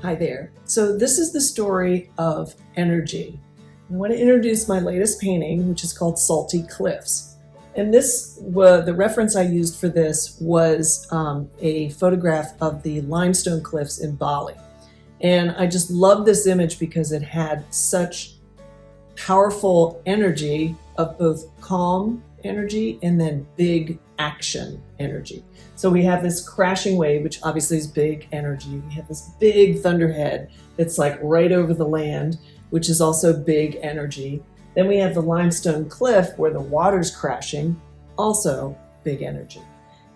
Hi there. So this is the story of energy. I want to introduce my latest painting, which is called Salty Cliffs. And the reference I used for this was a photograph of the limestone cliffs in Bali. And I just love this image because it had such powerful energy of both calm energy and then big action energy. So we have this crashing wave, which obviously is big energy. We have this big thunderhead that's like right over the land, which is also big energy. Then we have the limestone cliff where the water's crashing, also big energy.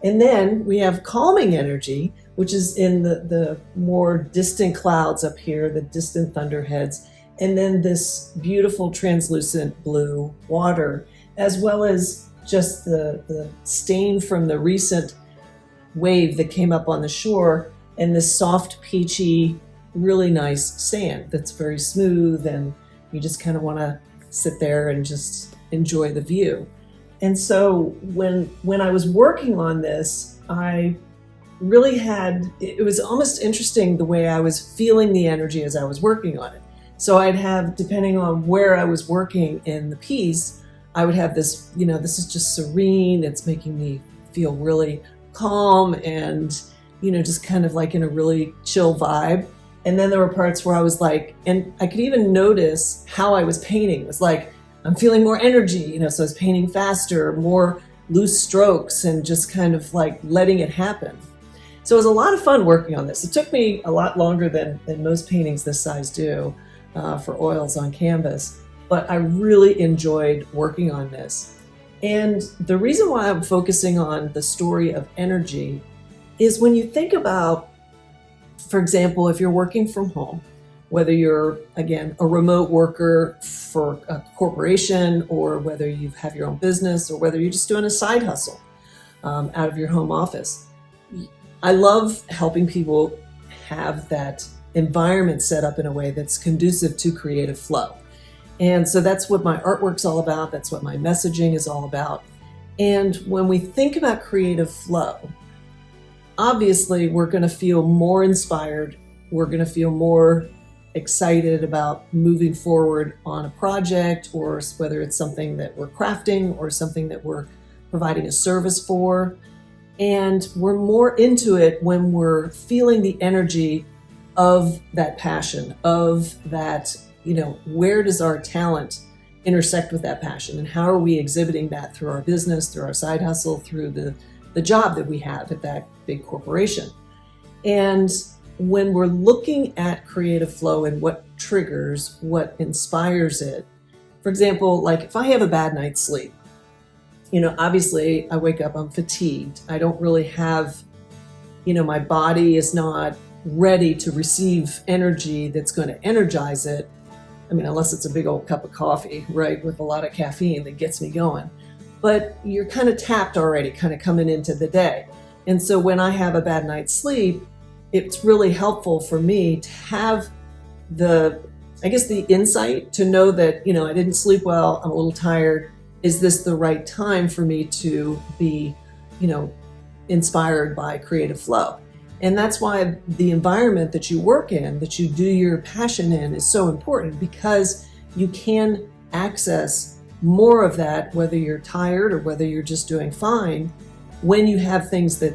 And then we have calming energy, which is in the more distant clouds up here, the distant thunderheads, and then this beautiful translucent blue water, as well as just the stain from the recent wave that came up on the shore, and this soft, peachy, really nice sand that's very smooth, and you just kind of want to sit there and just enjoy the view. And so when I was working on this, I really it was almost interesting the way I was feeling the energy as I was working on it. So I'd have, depending on where I was working in the piece, I would have this, this is just serene, it's making me feel really calm and, just kind of like in a really chill vibe. And then there were parts where I was like, and I could even notice how I was painting. It was like, I'm feeling more energy, so I was painting faster, more loose strokes, and just kind of like letting it happen. So it was a lot of fun working on this. It took me a lot longer than most paintings this size do for oils on canvas, but I really enjoyed working on this. And the reason why I'm focusing on the story of energy is when you think about, for example, if you're working from home, whether you're, again, a remote worker for a corporation, or whether you have your own business, or whether you're just doing a side hustle out of your home office. I love helping people have that environment set up in a way that's conducive to creative flow. And so that's what my artwork's all about. That's what my messaging is all about. And when we think about creative flow, obviously we're going to feel more inspired. We're going to feel more excited about moving forward on a project, or whether it's something that we're crafting or something that we're providing a service for. And we're more into it when we're feeling the energy of that passion, of that, where does our talent intersect with that passion, and how are we exhibiting that through our business, through our side hustle, through the job that we have at that big corporation. And when we're looking at creative flow and what triggers, what inspires it, for example, like if I have a bad night's sleep, obviously I wake up, I'm fatigued. I don't really have, my body is not ready to receive energy that's going to energize it. I mean, unless it's a big old cup of coffee, right, with a lot of caffeine that gets me going. But you're kind of tapped already, kind of coming into the day. And so when I have a bad night's sleep, it's really helpful for me to have the insight to know that, I didn't sleep well, I'm a little tired. Is this the right time for me to be, inspired by creative flow? And that's why the environment that you work in, that you do your passion in, is so important, because you can access more of that, whether you're tired or whether you're just doing fine, when you have things that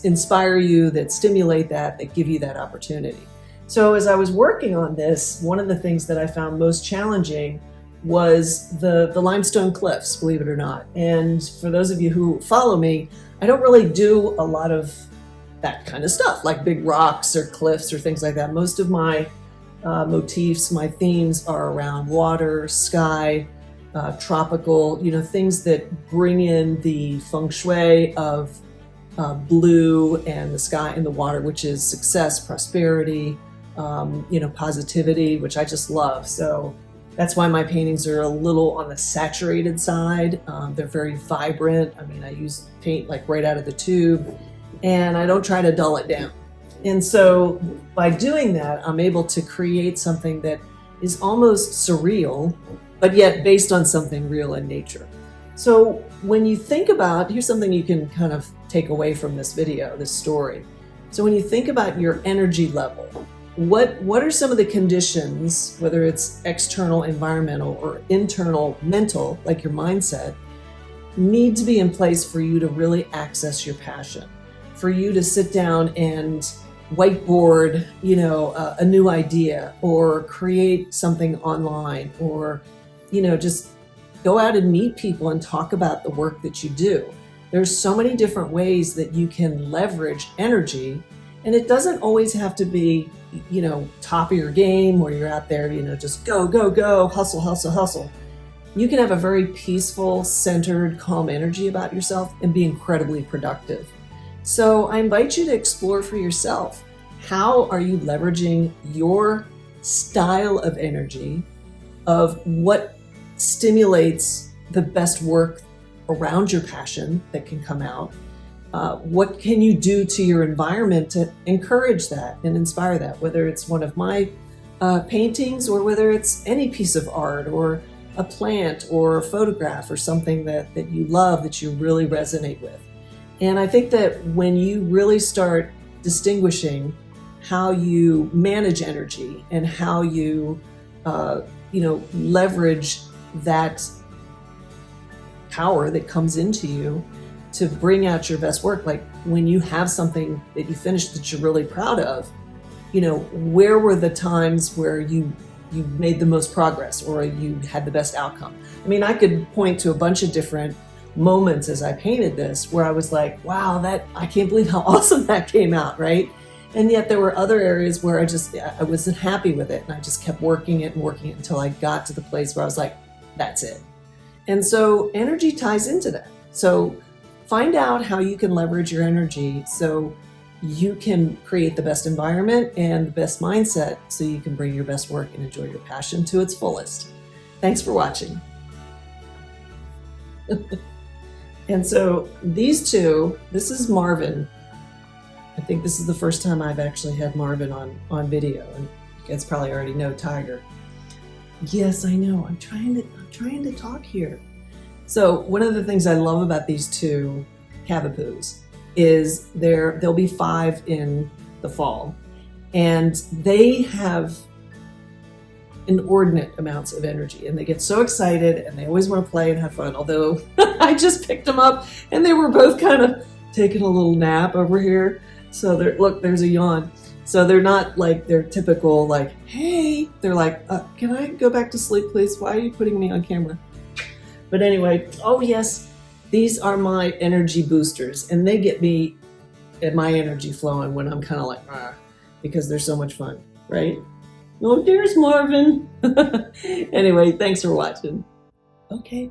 inspire you, that stimulate that give you that opportunity. So as I was working on this, one of the things that I found most challenging was the limestone cliffs, believe it or not. And for those of you who follow me, I don't really do a lot of that kind of stuff, like big rocks or cliffs or things like that. Most of my motifs, my themes are around water, sky, tropical, things that bring in the feng shui of blue and the sky and the water, which is success, prosperity, positivity, which I just love. So that's why my paintings are a little on the saturated side. They're very vibrant. I mean, I use paint like right out of the tube, and I don't try to dull it down. And so by doing that, I'm able to create something that is almost surreal, but yet based on something real in nature. So when you think about, here's something you can kind of take away from this video, this story. So when you think about your energy level, what are some of the conditions, whether it's external environmental or internal mental, like your mindset, need to be in place for you to really access your passion, for you to sit down and whiteboard, a new idea, or create something online, or, just go out and meet people and talk about the work that you do. There's so many different ways that you can leverage energy, and it doesn't always have to be, top of your game where you're out there, just go, go, go, hustle, hustle, hustle. You can have a very peaceful, centered, calm energy about yourself and be incredibly productive. So I invite you to explore for yourself, how are you leveraging your style of energy, of what stimulates the best work around your passion that can come out? What can you do to your environment to encourage that and inspire that, whether it's one of my paintings or whether it's any piece of art or a plant or a photograph or something that you love, that you really resonate with. And I think that when you really start distinguishing how you manage energy and how you, leverage that power that comes into you to bring out your best work, like when you have something that you finished that you're really proud of, where were the times where you made the most progress or you had the best outcome? I mean, I could point to a bunch of different moments as I painted this where I was like, wow, I can't believe how awesome that came out, right? And yet there were other areas where I wasn't happy with it, and I just kept working it until I got to the place where I was like, that's it. And so energy ties into that. So find out how you can leverage your energy so you can create the best environment and the best mindset so you can bring your best work and enjoy your passion to its fullest. Thanks for watching. And so these two, this is Marvin. I think this is the first time I've actually had Marvin on video, and you guys probably already know Tiger. Yes, I know. I'm trying to talk here. So one of the things I love about these two Cavapoos is there'll be 5 in the fall, and they have inordinate amounts of energy, and they get so excited and they always want to play and have fun. Although I just picked them up and they were both kind of taking a little nap over here. So look, there's a yawn. So they're not like their typical like, hey, they're like, can I go back to sleep, please? Why are you putting me on camera? But anyway, oh yes, these are my energy boosters, and they get me and my energy flowing when I'm kind of like, because they're so much fun, right? Oh, there's Marvin. Anyway, thanks for watching. Okay.